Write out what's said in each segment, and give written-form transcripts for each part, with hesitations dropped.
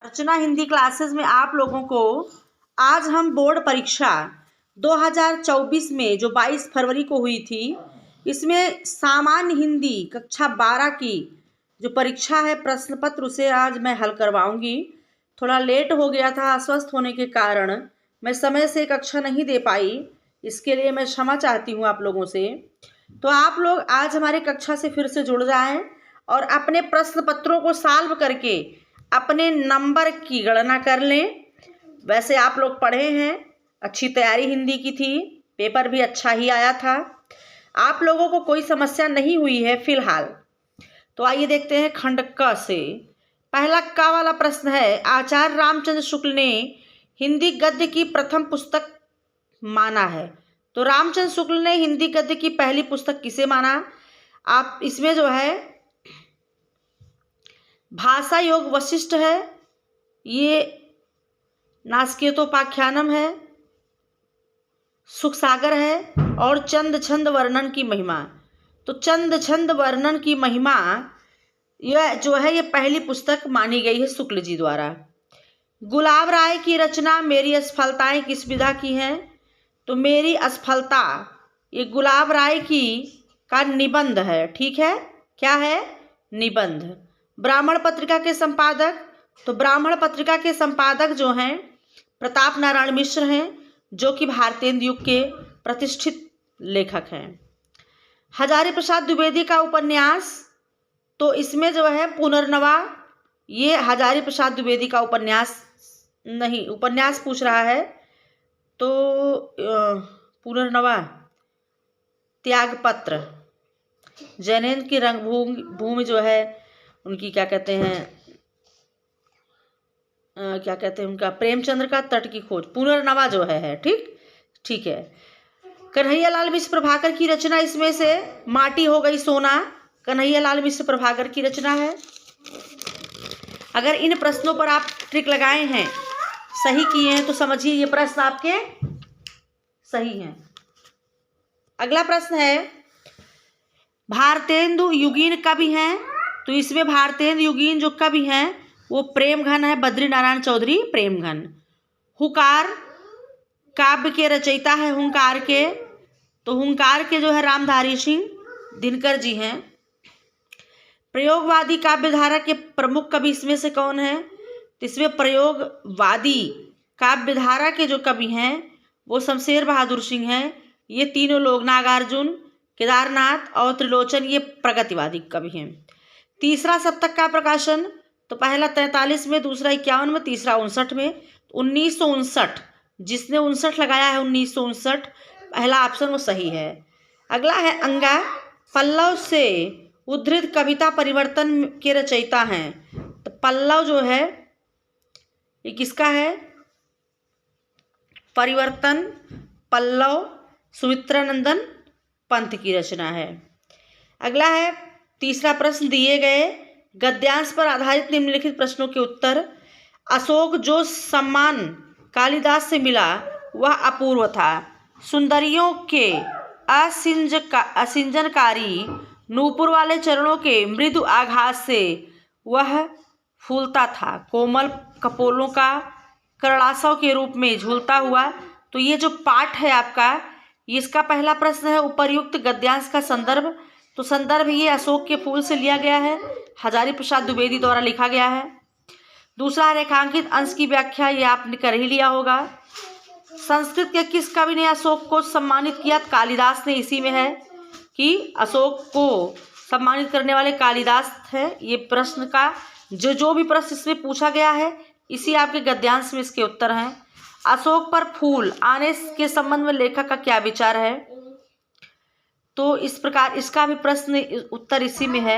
अर्चना Hindi classes में आप लोगों को आज हम बोर्ड परीक्षा 2024 में जो 22 फरवरी को हुई थी, इसमें सामान्य हिंदी कक्षा 12 की जो परीक्षा है प्रश्न पत्र, उसे आज मैं हल करवाऊंगी। थोड़ा लेट हो गया था, अस्वस्थ होने के कारण मैं समय से कक्षा नहीं दे पाई, इसके लिए मैं क्षमा चाहती हूँ आप लोगों से। तो आप लोग आज हमारे कक्षा से फिर से जुड़ जाएं और अपने प्रश्न पत्रों को सॉल्व करके अपने नंबर की गणना कर लें। वैसे आप लोग पढ़े हैं, अच्छी तैयारी हिंदी की थी, पेपर भी अच्छा ही आया था, आप लोगों को कोई समस्या नहीं हुई है फिलहाल। तो आइए देखते हैं खंड क से। पहला क वाला प्रश्न है, आचार्य रामचंद्र शुक्ल ने हिंदी गद्य की प्रथम पुस्तक माना है। तो रामचंद्र शुक्ल ने हिंदी गद्य की पहली पुस्तक किसे माना? आप इसमें जो है भाषा योग वशिष्ठ है, ये नास्केतोपाख्यानम है, सुखसागर है और चंद छंद वर्णन की महिमा। तो चंद छंद वर्णन की महिमा यह जो है ये पहली पुस्तक मानी गई है शुक्ल जी द्वारा। गुलाब राय की रचना मेरी असफलताएं किस विधा की हैं? तो मेरी असफलता ये गुलाब राय की का निबंध है। ठीक है, क्या है? निबंध। ब्राह्मण पत्रिका के संपादक, तो ब्राह्मण पत्रिका के संपादक जो हैं प्रताप नारायण मिश्र हैं, जो कि भारतेंदु युग के प्रतिष्ठित लेखक हैं। हजारी प्रसाद द्विवेदी का उपन्यास, तो इसमें जो है पुनर्नवा, ये हजारी प्रसाद द्विवेदी का उपन्यास नहीं, उपन्यास पूछ रहा है तो पुनर्नवा त्यागपत्र, जैनेन्द्र की रंगभूमि जो है उनकी क्या कहते हैं उनका प्रेमचंद्र का तट की खोज, पुनर्नवा जो है ठीक है। कन्हैयालाल मिश्र प्रभाकर की रचना, इसमें से माटी हो गई सोना, कन्हैयालाल मिश्र प्रभाकर की रचना है। अगर इन प्रश्नों पर आप ट्रिक लगाए हैं, सही किए हैं, तो समझिए ये प्रश्न आपके सही हैं। अगला प्रश्न है, भारतेंदु युगीन कवि हैं। तो इसमें भारतेंदु युगीन जो कवि हैं वो प्रेमघन है, बद्री नारायण चौधरी प्रेमघन। हुंकार काव्य के रचयिता है हुंकार के, तो हुंकार के जो है रामधारी सिंह दिनकर जी हैं। प्रयोगवादी काव्यधारा के प्रमुख कवि इसमें से कौन है? तो इसमें प्रयोगवादी काव्यधारा के जो कवि हैं वो शमशेर बहादुर सिंह हैं। ये तीनों लोग नागार्जुन, केदारनाथ और त्रिलोचन ये प्रगतिवादी कवि हैं। तीसरा सप्तक का प्रकाशन, तो पहला 43 में, दूसरा 51 में, तीसरा 59 में। 1959, जिसने 59 लगाया है 1959, पहला ऑप्शन वो सही है। अगला है अंगा, पल्लव से उद्धृत कविता परिवर्तन के रचयिता हैं। तो पल्लव जो है ये किसका है? परिवर्तन पल्लव सुमित्रानंदन पंत की रचना है। अगला है तीसरा प्रश्न, दिए गए गद्यांश पर आधारित निम्नलिखित प्रश्नों के उत्तर। अशोक जो सम्मान कालिदास से मिला वह अपूर्व था। सुंदरियों के असिंजनकारी नूपुर वाले चरणों के मृदु आघात से वह फूलता था। कोमल कपोलों का करड़ासव के रूप में झूलता हुआ। तो ये जो पाठ है आपका, इसका पहला प्रश्न है उपर्युक्त गद्यांश का संदर्भ। तो संदर्भ ये अशोक के फूल से लिया गया है, हजारी प्रसाद द्विवेदी द्वारा लिखा गया है। दूसरा रेखांकित अंश की व्याख्या, ये आपने कर ही लिया होगा। संस्कृत के किस कवि ने अशोक को सम्मानित किया? कालिदास ने, इसी में है कि अशोक को सम्मानित करने वाले कालिदास है। ये प्रश्न का जो भी प्रश्न इसमें पूछा गया है, इसी आपके गद्यांश में इसके उत्तर हैं। अशोक पर फूल आने के संबंध में लेखक का क्या विचार है? तो इस प्रकार इसका भी प्रश्न उत्तर इसी में है।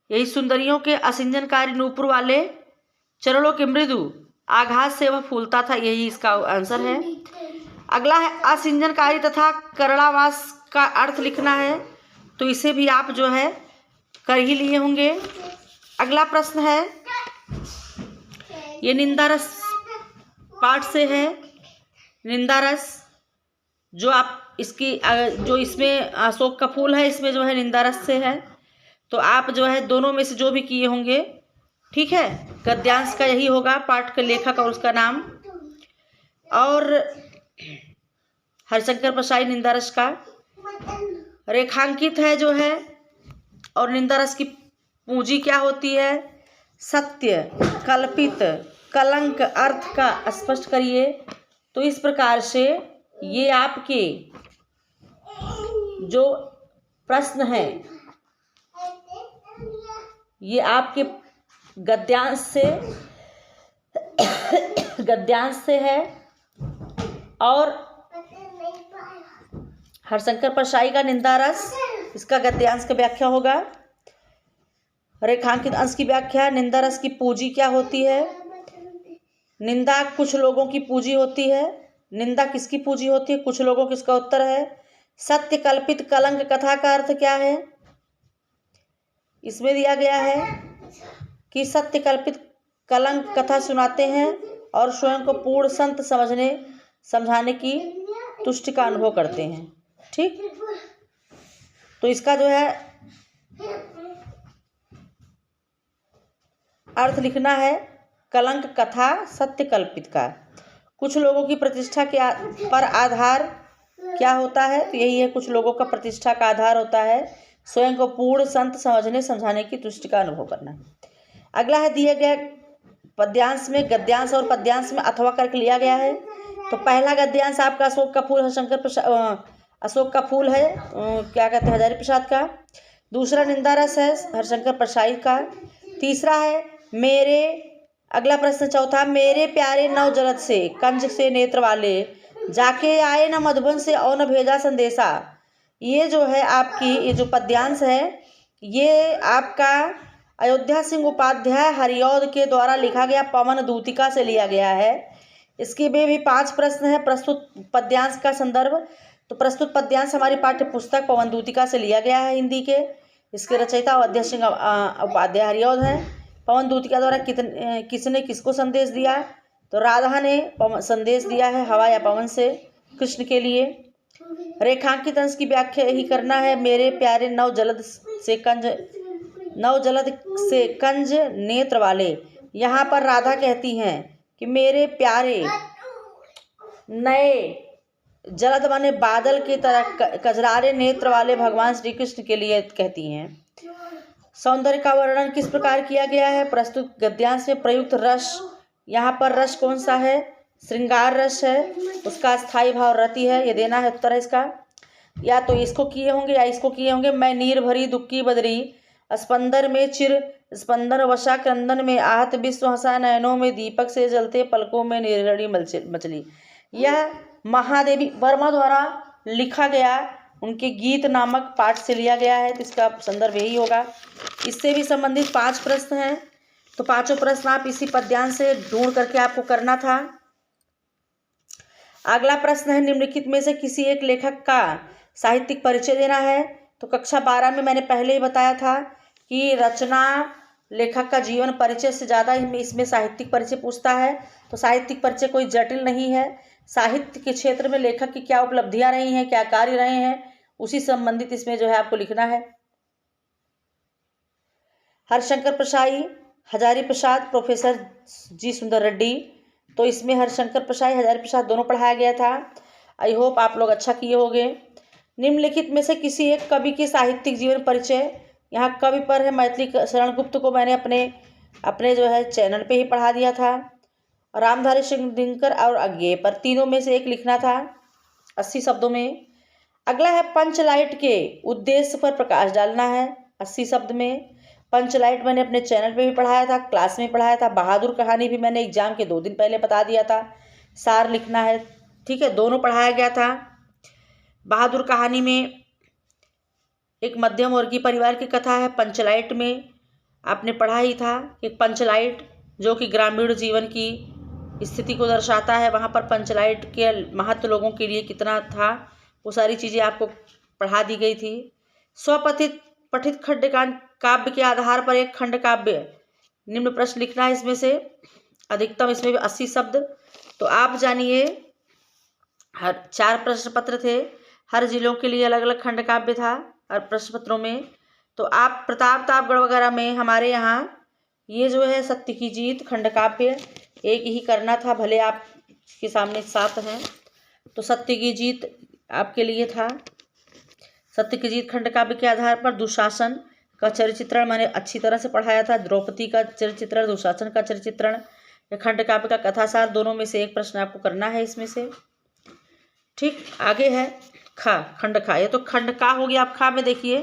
यही सुंदरियों के असिंजनकारी नूपुर वाले चरणों के मृदु आघात से वह फूलता था, यही इसका आंसर है। अगला है असिंजनकारी तथा करड़ावास का अर्थ लिखना है। तो इसे भी आप जो है कर ही लिए होंगे। अगला प्रश्न है, ये निंदा रस पाठ से है। निंदा रस जो आप इसकी जो इसमें अशोक का फूल है, इसमें जो है निंदा रस से है। तो आप जो है दोनों में से जो भी किए होंगे, ठीक है। गद्यांश का यही होगा, पाठ के लेखक और उसका नाम। और हरिशंकर प्रसाई निंदा रस का रेखांकित है जो है। और निंदा रस की पूंजी क्या होती है? सत्य, कल्पित, कलंक, अर्थ का स्पष्ट करिए। तो इस प्रकार से ये आपके जो प्रश्न हैं, ये आपके गद्यांश से है। और हरिशंकर प्रसाई का निंदा रस, इसका गद्यांश का व्याख्या होगा। रेखांकित अंश की व्याख्या, निंदा रस की पूंजी क्या होती है? निंदा कुछ लोगों की पूंजी होती है। निंदा किसकी पूंजी होती है? कुछ लोगों की। इसका उत्तर है सत्य, कल्पित, कलंक। कथा का अर्थ क्या है? इसमें दिया गया है कि सत्य, कल्पित, कलंक कथा सुनाते हैं और स्वयं को पूर्ण संत समझाने की तुष्टि का अनुभव करते हैं। ठीक, तो इसका जो है अर्थ लिखना है, कलंक कथा सत्य कल्पित का कुछ लोगों की प्रतिष्ठा के पर आधार क्या होता है? तो यही है, कुछ लोगों का प्रतिष्ठा का आधार होता है स्वयं को पूर्ण संत समझाने की तुष्टि का अनुभव करना। अगला है, दिए गए पद्यांश में गद्यांश और पद्यांश में अथवा करके लिया गया है। तो पहला गद्यांश आपका अशोक का फूल अशोक का फूल है, क्या कहते हैं, हजारी प्रसाद का। दूसरा निंदा रस है, हरिशंकर प्रसाई का। तीसरा है मेरे, अगला प्रश्न चौथा, मेरे प्यारे नव जलद से कंज से नेत्र वाले, जाके आए न मधुबन से और न भेजा संदेशा। ये जो है आपकी ये जो पद्यांश है, ये आपका अयोध्या सिंह उपाध्याय हरिऔध के द्वारा लिखा गया पवन दूतिका से लिया गया है। इसके में भी 5 प्रश्न है। प्रस्तुत पद्यांश का संदर्भ, तो प्रस्तुत पद्यांश हमारी पाठ्य पुस्तक पवन दूतिका से लिया गया है हिंदी के। इसके रचयिता अयोध्या सिंह उपाध्याय हरिऔध है। पवन दूतिका द्वारा किसने किसको संदेश दिया? तो राधा ने संदेश दिया है हवा या पवन से कृष्ण के लिए। रेखांकित अंश की व्याख्या यही करना है, मेरे प्यारे नव जलद से कंज नेत्र वाले। यहाँ पर राधा कहती हैं कि मेरे प्यारे नए जलद माने बादल की तरह कजरारे नेत्र वाले भगवान श्री कृष्ण के लिए कहती हैं। सौंदर्य का वर्णन किस प्रकार किया गया है? प्रस्तुत गद्यांश में प्रयुक्त रस, यहाँ पर रस कौन सा है? श्रृंगार रस है। उसका स्थायी भाव रति है, ये देना है उत्तर है इसका। या तो इसको किए होंगे या इसको किए होंगे। मैं नीर भरी दुक्की बदरी, स्पंदन में चिर स्पंदन वशा, क्रंदन में आहत विश्व हंसा, नयनों में दीपक से जलते, पलकों में निर्जड़ी मछली। यह महादेवी वर्मा द्वारा लिखा गया उनके गीत नामक पाठ से लिया गया है। तो इसका संदर्भ यही होगा। इससे भी संबंधित 5 प्रश्न हैं। तो 5 प्रश्न आप इसी पद्यांश से ढूंढ करके आपको करना था। अगला प्रश्न है, निम्नलिखित में से किसी एक लेखक का साहित्यिक परिचय देना है। तो कक्षा 12 में मैंने पहले ही बताया था कि रचना लेखक का जीवन परिचय से ज़्यादा इसमें साहित्यिक परिचय पूछता है। तो साहित्यिक परिचय कोई जटिल नहीं है। साहित्य के क्षेत्र में लेखक की क्या उपलब्धियां रही हैं, क्या कार्य रहे हैं, उसी संबंधित इसमें जो है आपको लिखना है। हरिशंकर प्रसाई, हजारी प्रसाद, प्रोफेसर जी सुंदर रेड्डी। तो इसमें हरिशंकर प्रसाई, हजारी प्रसाद दोनों पढ़ाया गया था। आई होप आप लोग अच्छा किए होंगे। निम्नलिखित में से किसी एक कवि की साहित्यिक जीवन परिचय, यहाँ कवि पर है मैथिली शरण गुप्त को मैंने अपने जो है चैनल पे ही पढ़ा दिया था। रामधारी सिंह दिनकर और अज्ञेय पर, तीनों में से एक लिखना था 80 शब्दों में। अगला है पंचलाइट के उद्देश्य पर प्रकाश डालना है 80 शब्द में। पंचलाइट मैंने अपने चैनल पे भी पढ़ाया था, क्लास में पढ़ाया था। बहादुर कहानी भी मैंने एग्जाम के 2 दिन पहले बता दिया था। सार लिखना है, ठीक है, दोनों पढ़ाया गया था। बहादुर कहानी में एक मध्यम वर्गीय परिवार की कथा है। पंचलाइट में आपने पढ़ा ही था, एक पंचलाइट जो कि ग्रामीण जीवन की स्थिति को दर्शाता है। वहाँ पर पंचलाइट के महत्व लोगों के लिए कितना था, वो सारी चीज़ें आपको पढ़ा दी गई थी। स्वपथित पठित खंड काव्य के आधार पर एक खंड काव्य निम्न प्रश्न लिखना है। इसमें से अधिकतम इसमें भी 80 शब्द। तो आप जानिए, हर 4 प्रश्न पत्र थे, हर जिलों के लिए अलग अलग खंड काव्य था और प्रश्न पत्रों में। तो आप प्रतापगढ़ वगैरह में हमारे यहाँ ये जो है सत्य की जीत खंड काव्य एक ही करना था, भले आपके सामने 7 हैं। तो सत्य की जीत आपके लिए था। सत्य की जीत खंड काव्य के आधार पर दुशासन का चरित्रण मैंने अच्छी तरह से पढ़ाया था। द्रौपदी का चरित्रण, दुशासन का चरित्रण, खंड काव्य का कथासार, दोनों में से एक प्रश्न आपको करना है इसमें से। ठीक, आगे है खा, खंड खा। ये तो खंड का हो गया। आप खा में देखिए,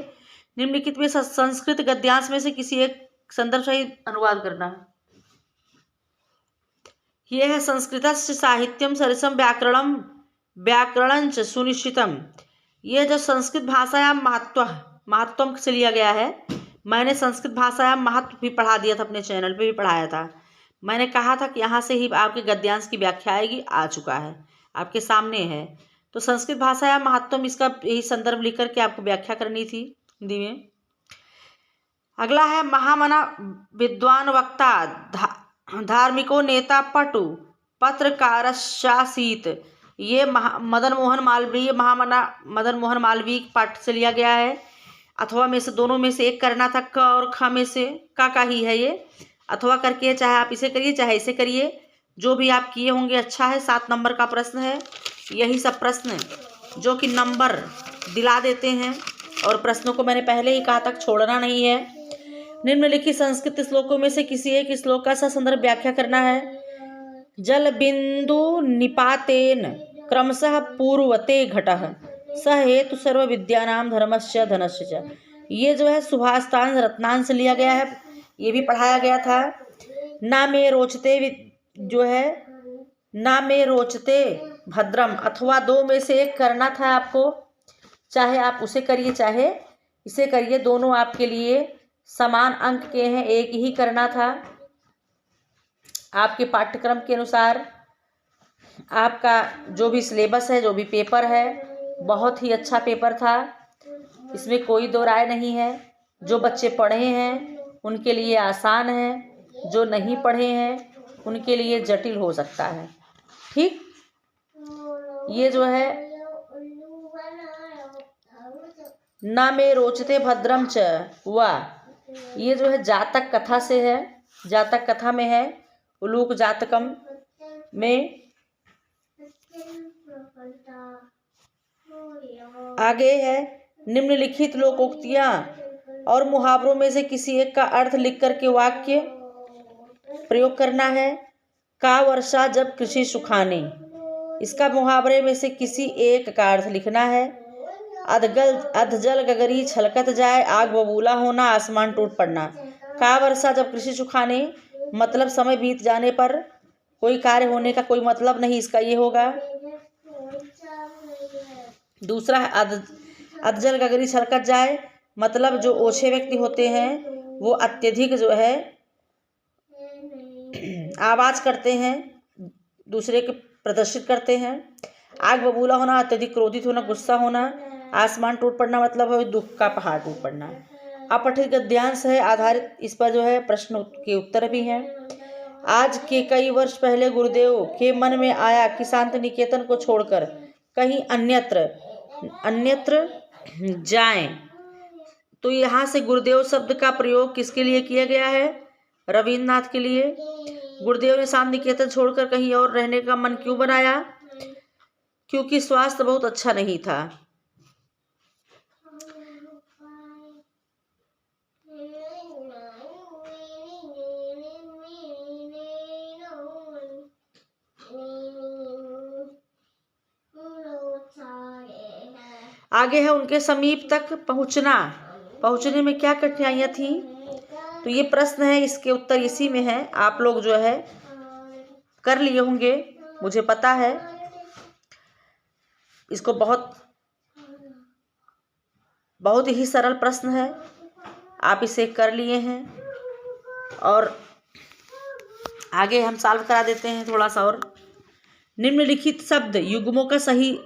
निम्नलिखित में संस्कृत गद्यांश में से किसी एक संदर्भ सहित अनुवाद करना है। यह है संस्कृतस्य साहित्यम सरसम व्याकरणंच सुनिश्चितम। यह जो संस्कृत भाषायां महत्वम से लिया गया है। मैंने संस्कृत भाषायां महत्व भी पढ़ा दिया था, अपने चैनल पे भी पढ़ाया था। मैंने कहा था कि यहाँ से ही आपके गद्यांश की व्याख्या आएगी, आ चुका है, आपके सामने है। तो संस्कृत भाषायां महत्वम, इसका यही संदर्भ लेकर के आपको व्याख्या करनी थी हिंदी में। अगला है महामना विद्वान वक्ता धार्मिको नेता पटु पत्रकारश्चासीत। ये मदन मोहन मालवीय पाठ से लिया गया है। अथवा में से दोनों में से एक करना था। क और ख में से का ही है ये। अथवा करके चाहे आप इसे करिए चाहे इसे करिए, जो भी आप किए होंगे अच्छा है। 7 नंबर का प्रश्न है। यही सब प्रश्न जो कि नंबर दिला देते हैं, और प्रश्नों को मैंने पहले ही कहा तक छोड़ना नहीं है। निम्नलिखित संस्कृत श्लोकों में से किसी एक श्लोक का संदर्भ व्याख्या करना है। जल बिंदु निपातेन क्रमशः पूर्वते घटः स हेतु सर्व विद्यानाम धर्मस्य धनस्य च। ये जो है सुभाषतान रत्नान से लिया गया है, ये भी पढ़ाया गया था। ना में रोचते जो है ना में रोचते भद्रम, अथवा 2 में से एक करना था आपको। चाहे आप उसे करिए चाहे इसे करिए, दोनों आपके लिए समान अंक के हैं, एक ही करना था। आपके पाठ्यक्रम के अनुसार आपका जो भी सिलेबस है, जो भी पेपर है, बहुत ही अच्छा पेपर था। इसमें कोई दो राय नहीं है। जो बच्चे पढ़े हैं उनके लिए आसान है, जो नहीं पढ़े हैं उनके लिए जटिल हो सकता है। ठीक, ये जो है ना में रोचते भद्रम च वा, ये जो है जातक कथा से है। जातक कथा में है, उलूक जातकम में। आगे है निम्नलिखित लोकोक्तियां और मुहावरों में से किसी एक का अर्थ लिख करके वाक्य प्रयोग करना है। का वर्षा जब कृषि सुखाने, इसका मुहावरे में से किसी एक का अर्थ लिखना है। अधजल गगरी छलकत जाए, आग बबूला होना, आसमान टूट पड़ना। का वर्षा जब कृषि सुखाने, मतलब समय बीत जाने पर कोई कार्य होने का कोई मतलब नहीं, इसका ये होगा। दूसरा है अधजल गगरी छलकत जाए, मतलब जो ओछे व्यक्ति होते हैं वो अत्यधिक जो है आवाज करते हैं, दूसरे के प्रदर्शित करते हैं। आग बबूला होना, अत्यधिक क्रोधित होना, गुस्सा होना। आसमान टूट पड़ना मतलब है दुख का पहाड़ टूट पड़ना। अपठित गद्यांश है आधारित, इस पर जो है प्रश्न के उत्तर भी हैं। आज के कई वर्ष पहले गुरुदेव के मन में आया कि शांति निकेतन को छोड़कर कहीं अन्यत्र जाएं। तो यहाँ से गुरुदेव शब्द का प्रयोग किसके लिए किया गया है? रविन्द्रनाथ के लिए। गुरुदेव ने शांति निकेतन छोड़कर कहीं और रहने का मन क्यों बनाया? क्योंकि स्वास्थ्य बहुत अच्छा नहीं था। आगे है उनके समीप तक पहुंचने में क्या कठिनाइयां थी। तो ये प्रश्न है, इसके उत्तर इसी में है। आप लोग जो है कर लिए होंगे, मुझे पता है। इसको बहुत ही सरल प्रश्न है, आप इसे कर लिए हैं। और आगे हम सॉल्व करा देते हैं थोड़ा सा और। निम्नलिखित शब्द युग्मों का सही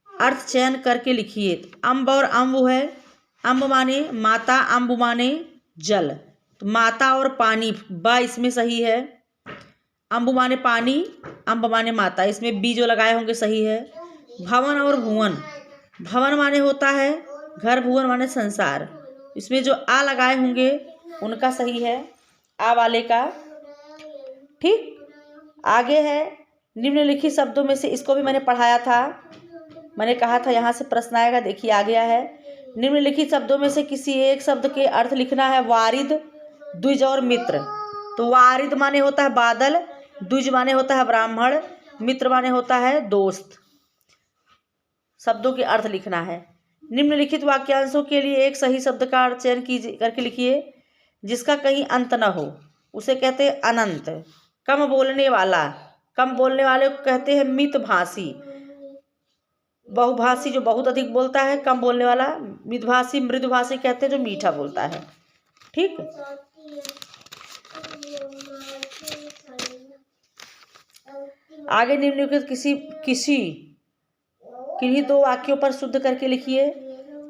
अर्थ चयन करके लिखिए। अम्ब और अम्ब है, अम्ब माने माता, अम्ब माने जल, तो माता और पानी ब इसमें सही है। अम्ब माने पानी, अम्ब माने माता, इसमें बी जो लगाए होंगे सही है। भवन और भुवन, भवन माने होता है घर, भुवन माने संसार, इसमें जो आ लगाए होंगे उनका सही है, आ वाले का। ठीक, आगे है निम्नलिखित शब्दों में से, इसको भी मैंने पढ़ाया था, मैंने कहा था यहाँ से प्रश्न आएगा, देखिए आ गया है। निम्नलिखित शब्दों में से किसी एक शब्द के अर्थ लिखना है। वारिद, द्विज और मित्र, तो वारिद माने होता है बादल, द्विज माने होता है ब्राह्मण, मित्र माने होता है दोस्त। शब्दों के अर्थ लिखना है। निम्नलिखित वाक्यांशों के लिए एक सही शब्द का चयन कीजिए, करके लिखिए। जिसका कहीं अंत न हो उसे कहते हैं अनंत। कम बोलने वाला, कम बोलने वाले को कहते हैं मितभाषी। बहुभाषी जो बहुत अधिक बोलता है, कम बोलने वाला। मितभाषी, मृदुभाषी कहते हैं जो मीठा बोलता है। ठीक, आगे निम्नलिखित किन्हीं दो वाक्यों पर शुद्ध करके लिखिए।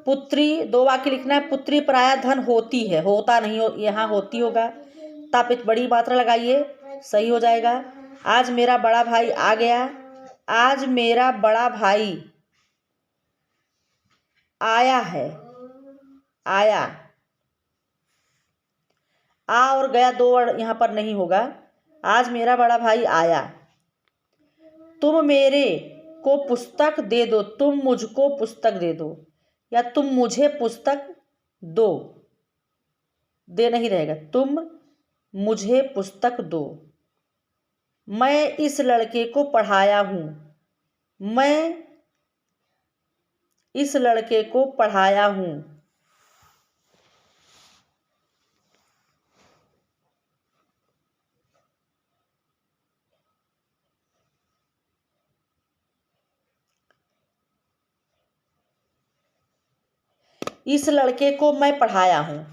पुत्री, दो वाक्य लिखना है। पुत्री प्रायः धन होती है, होता नहीं हो, यहाँ होती होगा, तब एक बड़ी मात्रा लगाइए, सही हो जाएगा। आज मेरा बड़ा भाई आ गया, आज मेरा बड़ा भाई आया है, आया। आ और गया दो वर्ड यहाँ पर नहीं होगा, आज मेरा बड़ा भाई आया। तुम मेरे को पुस्तक दे दो, तुम मुझको पुस्तक दे दो, या तुम मुझे पुस्तक दो, दे नहीं रहेगा, तुम मुझे पुस्तक दो। मैं इस लड़के को पढ़ाया हूँ, मैं इस लड़के को पढ़ाया हूँ। इस लड़के को मैं पढ़ाया हूँ,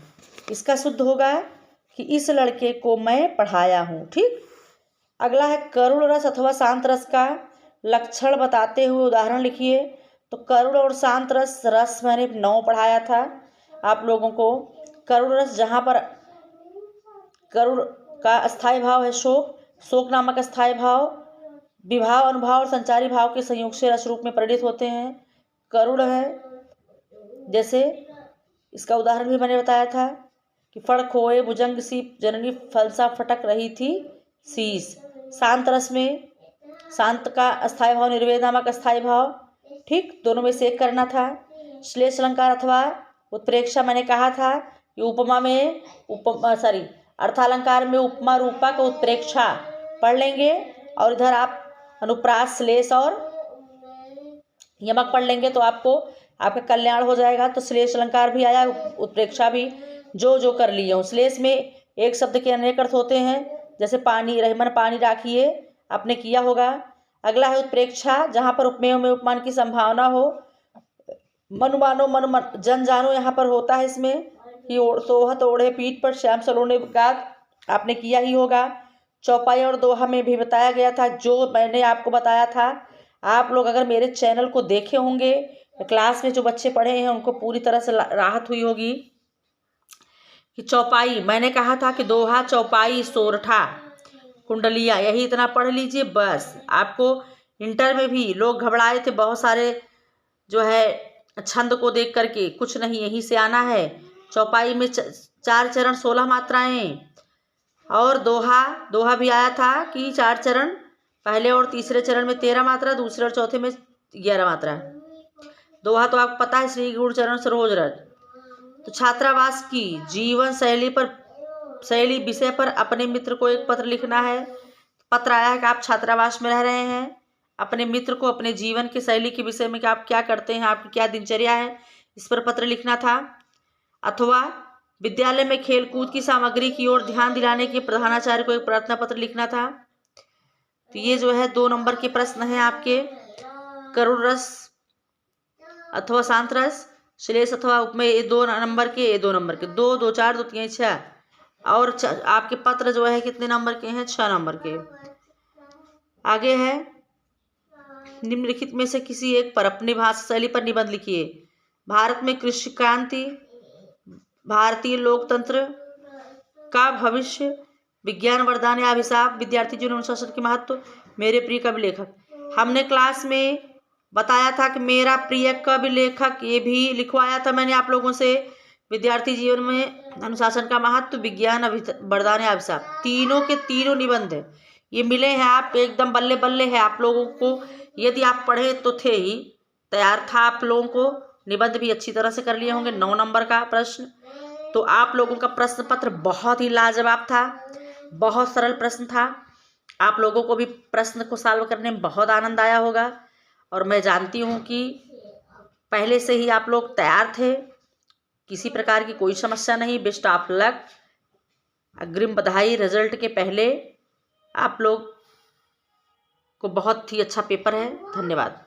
इसका शुद्ध होगा कि इस लड़के को मैं पढ़ाया हूँ। ठीक, अगला है करुण रस अथवा शांत रस का लक्षण बताते हुए उदाहरण लिखिए। तो करुण और शांत रस, रस मैंने 9 पढ़ाया था आप लोगों को। करुण रस, जहाँ पर करुण का अस्थायी भाव है शोक, शोक नामक अस्थायी भाव विभाव, अनुभाव और संचारी भाव के संयोग से रस रूप में परिणित होते हैं। करुण है, जैसे इसका उदाहरण भी मैंने बताया था कि फड़ खोए भुजंग सी जननी फलसा फटक रही थी शीश। शांत रस में शांत का अस्थायी भाव निर्वेद नामक अस्थायी भाव। ठीक, दोनों में से एक करना था। श्लेष अलंकार अथवा उत्प्रेक्षा, मैंने कहा था कि उपमा में अर्थालंकार में उपमा रूपक उत्प्रेक्षा पढ़ लेंगे, और इधर आप अनुप्रास, श्लेष और यमक पढ़ लेंगे तो आपका कल्याण हो जाएगा। तो श्लेष अलंकार भी आया, उत्प्रेक्षा भी, जो कर लिए हूँ। श्लेष में एक शब्द के अनेक अर्थ होते हैं, जैसे पानी, रहमन पानी राखिए, आपने किया होगा। अगला है उत्प्रेक्षा, जहाँ पर उपमेय में उपमान की संभावना हो। मनुमानो मन जन जानो यहाँ पर होता है इसमें कि सोहत ओढ़े पीठ पर श्याम सलोने गात, आपने किया ही होगा। चौपाई और दोहा में भी बताया गया था, जो मैंने आपको बताया था। आप लोग अगर मेरे चैनल को देखे होंगे, क्लास में जो बच्चे पढ़े हैं उनको पूरी तरह से राहत हुई होगी। कि चौपाई, मैंने कहा था कि दोहा, चौपाई, सोरठा, कुंडलिया, यही इतना पढ़ लीजिए बस। आपको इंटर में भी लोग घबराए थे बहुत सारे, जो है छंद को देख करके, कुछ नहीं, यहीं से आना है। चौपाई में 4 चरण 16 मात्राएं, और दोहा भी आया था कि 4 चरण, पहले और तीसरे चरण में 13 मात्रा, दूसरे और चौथे में 11 मात्रा। दोहा तो आपको पता है, श्री गुण चरण सरोज रज। तो छात्रावास की जीवन शैली विषय पर अपने मित्र को एक पत्र लिखना है। पत्र आया है कि आप छात्रावास में रह रहे हैं, अपने मित्र को अपने जीवन की शैली के विषय में कि आप क्या करते हैं, आपकी क्या दिनचर्या है, इस पर पत्र लिखना था। अथवा विद्यालय में खेल कूद की सामग्री की ओर ध्यान दिलाने के प्रधानाचार्य को एक प्रार्थना पत्र लिखना था। तो ये जो है 2 नंबर के प्रश्न हैं आपके। करुण रस अथवा शांत रस, श्लेष अथवा उपमेय, 2 नंबर के, 2 नंबर के, 2 2 4 2 3 6, और आपके पत्र जो है कितने नंबर के हैं, 6 नंबर के। आगे है निम्नलिखित में से किसी एक पर अपनी भाषा शैली पर निबंध लिखिए। भारत में कृषि क्रांति, भारतीय लोकतंत्र का भविष्य, विज्ञान वरदान या अभिशाप, विद्यार्थी जीवन अनुशासन के महत्व, मेरे प्रिय कवि लेखक। हमने क्लास में बताया था कि मेरा प्रिय कवि लेखक, ये भी लिखवाया था मैंने आप लोगों से। विद्यार्थी जीवन में अनुशासन का महत्व, विज्ञान वरदान या अभिशाप, तीनों के तीनों निबंध है ये मिले हैं। आप एकदम बल्ले बल्ले है आप लोगों को, यदि आप पढ़े तो थे ही, तैयार था आप लोगों को। निबंध भी अच्छी तरह से कर लिए होंगे। 9 नंबर का प्रश्न, तो आप लोगों का प्रश्न पत्र बहुत ही लाजवाब था, बहुत सरल प्रश्न था। आप लोगों को भी प्रश्न को सॉल्व करने में बहुत आनंद आया होगा, और मैं जानती हूँ कि पहले से ही आप लोग तैयार थे, किसी प्रकार की कोई समस्या नहीं। बेस्ट ऑफ लक, अग्रिम बधाई। रिजल्ट के पहले आप लोग को बहुत ही अच्छा पेपर है। धन्यवाद।